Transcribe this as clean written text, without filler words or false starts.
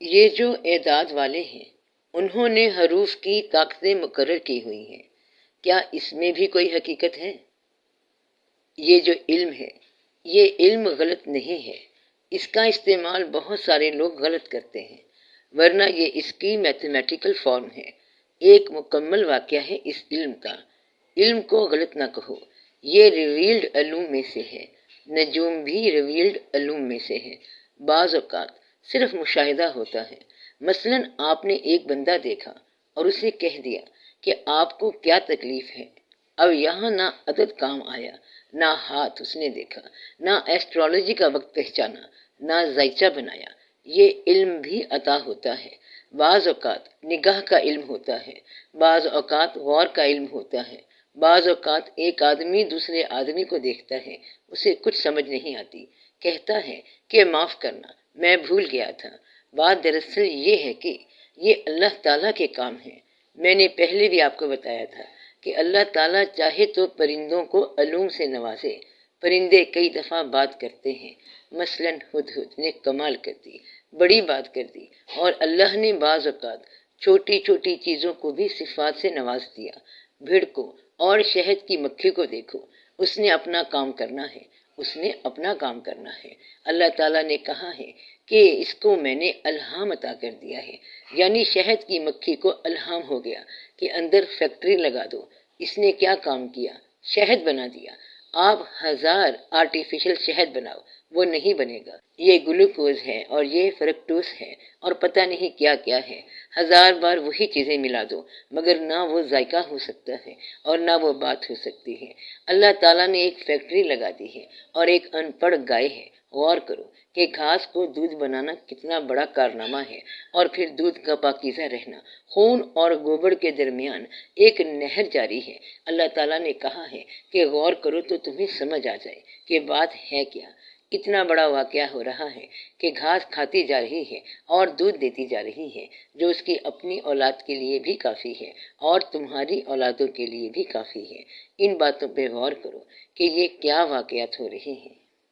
یہ جو اعداد والے ہیں انہوں نے حروف کی طاقتیں مقرر کی ہوئی ہیں، کیا اس میں بھی کوئی حقیقت ہے؟ یہ جو علم ہے یہ علم غلط نہیں ہے، اس کا استعمال بہت سارے لوگ غلط کرتے ہیں، ورنہ یہ اس کی میتھمیٹیکل فارم ہے، ایک مکمل واقعہ ہے اس علم کا۔ علم کو غلط نہ کہو، یہ ریویلڈ علوم میں سے ہے، نجوم بھی ریویلڈ علوم میں سے ہے۔ بعض اوقات صرف مشاہدہ ہوتا ہے، مثلا آپ نے ایک بندہ دیکھا اور اسے کہہ دیا کہ آپ کو کیا تکلیف ہے۔ اب یہاں نہ عدد کام آیا، نہ ہاتھ اس نے دیکھا، نہ ایسٹرالوجی کا وقت پہچانا، نہ ذائچہ بنایا۔ یہ علم بھی عطا ہوتا ہے۔ بعض اوقات نگاہ کا علم ہوتا ہے، بعض اوقات غور کا علم ہوتا ہے، بعض اوقات ایک آدمی دوسرے آدمی کو دیکھتا ہے، اسے کچھ سمجھ نہیں آتی، کہتا ہے کہ معاف کرنا میں بھول گیا تھا۔ بات دراصل یہ ہے کہ یہ اللہ تعالیٰ کے کام ہیں۔ میں نے پہلے بھی آپ کو بتایا تھا کہ اللہ تعالیٰ چاہے تو پرندوں کو علوم سے نوازے۔ پرندے کئی دفعہ بات کرتے ہیں، مثلا ہدہد نے کمال کر دی، بڑی بات کر دی، اور اللہ نے بعض اوقات چھوٹی چھوٹی چیزوں کو بھی صفات سے نواز دیا۔ بھیڑ کو اور شہد کی مکھی کو دیکھو، اس نے اپنا کام کرنا ہے، اس نے اپنا کام کرنا ہے۔ اللہ تعالیٰ نے کہا ہے کہ اس کو میں نے الہام عطا کر دیا ہے، یعنی شہد کی مکھی کو الہام ہو گیا کہ اندر فیکٹری لگا دو۔ اس نے کیا کام کیا؟ شہد بنا دیا۔ آپ 1000 آرٹیفیشل شہد بناؤ، وہ نہیں بنے گا۔ یہ گلوکوز ہے اور یہ فرکٹوز ہے اور پتہ نہیں کیا کیا ہے، 1000 بار وہی چیزیں ملا دو، مگر نہ وہ ذائقہ ہو سکتا ہے اور نہ وہ بات ہو سکتی ہے۔ اللہ تعالیٰ نے ایک فیکٹری لگا دی ہے اور ایک ان پڑھ گائے ہے۔ غور کرو کہ گھاس کو دودھ بنانا کتنا بڑا کارنامہ ہے، اور پھر دودھ کا پاکیزہ رہنا۔ خون اور گوبر کے درمیان ایک نہر جاری ہے۔ اللہ تعالیٰ نے کہا ہے کہ غور کرو تو تمہیں سمجھ آ جائے کہ بات ہے کیا۔ اتنا بڑا واقعہ ہو رہا ہے کہ گھاس کھاتی جا رہی ہے اور دودھ دیتی جا رہی ہے، جو اس کی اپنی اولاد کے لیے بھی کافی ہے اور تمہاری اولادوں کے لیے بھی کافی ہے۔ ان باتوں پہ غور کرو کہ یہ کیا واقعات ہو رہے ہیں۔